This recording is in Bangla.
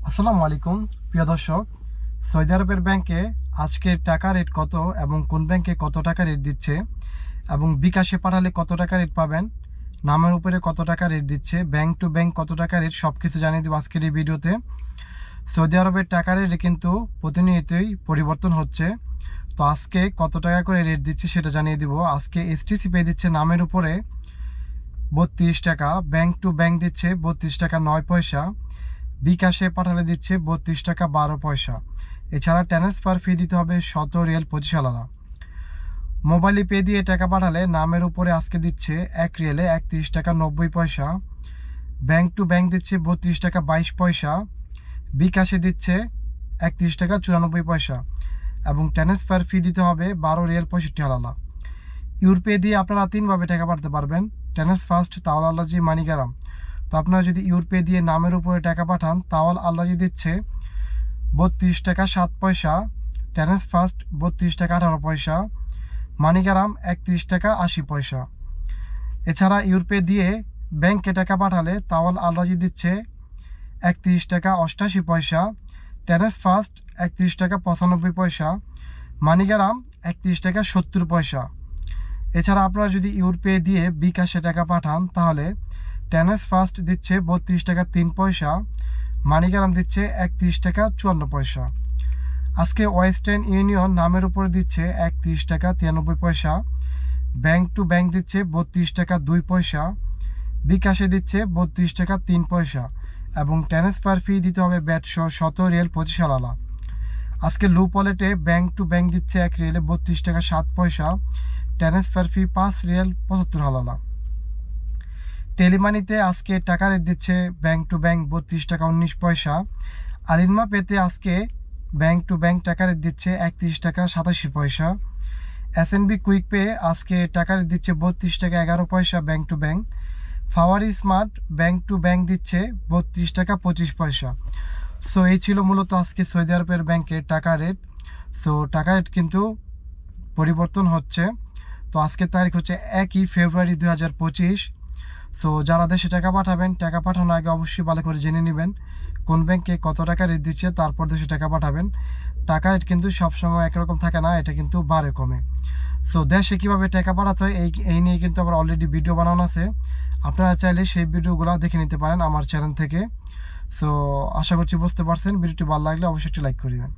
আসসালামু আলাইকুম প্রিয় দর্শক। সৌদি আরবের ব্যাংকে আজকে টাকা রেট কত এবং কোন ব্যাংকে কত টাকা রেট দিচ্ছে এবং বিকাশে পাঠালে কত টাকা রেট পাবেন, নামের উপরে কত টাকা রেট দিচ্ছে, ব্যাংক টু ব্যাংক কত টাকা রেট, সব কিছু জানিয়ে দেবো আজকের এই ভিডিওতে। সৌদি আরবের টাকা রেট কিন্তু প্রতিনিয়তই পরিবর্তন হচ্ছে। তো আজকে কত টাকা করে রেট দিচ্ছে সেটা জানিয়ে দিব। আজকে এসটিসি পে দিচ্ছে নামের উপরে 32 টাকা, ব্যাংক টু ব্যাংক দিচ্ছে 32 টাকা 9 পয়সা, বিকাশে পাঠালে দিচ্ছে 32 টাকা 12 পয়সা। এছাড়া ট্রান্সফার ফি দিতে হবে 17 রিয়াল 25 আনা। মোবাইলে পে দিয়ে টাকা পাঠালে নামের উপরে আজকে দিচ্ছে 1 রিয়ালে 31 টাকা 90 পয়সা, ব্যাংক টু ব্যাংক দিচ্ছে 32 টাকা 22 পয়সা, বিকাশে দিচ্ছে 31 টাকা 94 পয়সা এবং ট্রান্সফার ফি দিতে হবে 12 রিয়াল 65 আনা। ইউরপে দিয়ে আপনারা তিনভাবে টাকা পাঠাতে পারবেন, ট্রান্সফার্স্ট, তাওয়াল আল্লাজি, মানিগ্রাম। তো আপনারা যদি ইউরপে দিয়ে নামের উপরে টাকা পাঠান, তাওয়াল আল্লাজি দিচ্ছে 32 টাকা 7 পয়সা, ট্রান্সফার্স্ট 32 টাকা 18 পয়সা, মানিগ্রাম 31 টাকা 80 পয়সা। এছাড়া ইউরপে দিয়ে ব্যাংকে টাকা পাঠালে তাওয়াল আল্লাজি দিচ্ছে 31 টাকা 88 পয়সা, ট্রান্সফার্স্ট 31 টাকা 95 পয়সা, মানিগ্রাম 31 টাকা 70 পয়সা। এছাড়া আপনারা যদি ইউরপে দিয়ে বিকাশে টাকা পাঠান তাহলে ট্রান্সফার্স্ট দিচ্ছে 32 টাকা 3 পয়সা, মানিগ্রাম দিচ্ছে 31 টাকা 54 পয়সা। আজকে ওয়েস্টার্ন ইউনিয়ন নামের উপরে দিচ্ছে 31 টাকা 93 পয়সা, ব্যাংক টু ব্যাংক দিচ্ছে 32 টাকা 2 পয়সা, বিকাশে দিচ্ছে 32 টাকা 3 পয়সা এবং ট্রান্সফার ফি দিতে হবে ব্যাট সহ 17 রিয়াল 25 আনা। আজকে লুপ ওয়ালেটে ব্যাংক টু ব্যাংক দিচ্ছে 1 রিয়ালে 32 টাকা 7 পয়সা, ট্রান্সফার ফি 5 রিয়াল 75 আনা। টেলিমানিতে আজকে টাকা রেট দিচ্ছে ব্যাংক টু ব্যাংক 32 টাকা 19 পয়সা, আলিনমা পেতে আজকে ব্যাংক টু ব্যাংক টাকা রেট দিচ্ছে 31 টাকা 87 পয়সা, এসএনবি কুইক পে আজকে টাকা রেট দিচ্ছে 32 টাকা 11 পয়সা ব্যাংক টু ব্যাংক, ফাওয়ারি স্মার্ট ব্যাংক টু ব্যাংক দিচ্ছে 32 টাকা 25 পয়সা। সো এই ছিল মূলত আজকে সৌদি আরবের ব্যাংকের টাকা রেট। সো টাকা রেট কিন্তু পরিবর্তন হচ্ছে। তো আজকের তারিখ হচ্ছে 1 ফেব্রুয়ারি 2025। সো যারা দেশে টাকা পাঠাবেন, টাকা পাঠানোর আগে অবশ্যই ভালো করে জেনে নেবেন কোন ব্যাংকে কত টাকা রেট দিচ্ছে, তারপর দেশে টাকা পাঠাবেন। টাকা রেট কিন্তু সবসময় একরকম থাকে না, এটা কিন্তু বাড়ে কমে। সো দেশে কীভাবে টাকা পাঠাতে হয় এই নিয়ে কিন্তু আমার অলরেডি ভিডিও বানানো আছে, আপনারা চাইলে সেই ভিডিওগুলো দেখে নিতে পারেন আমার চ্যানেল থেকে। সো আশা করছি বুঝতে পারছেন। ভিডিওটি ভালো লাগলে অবশ্যই একটি লাইক করে দেবেন।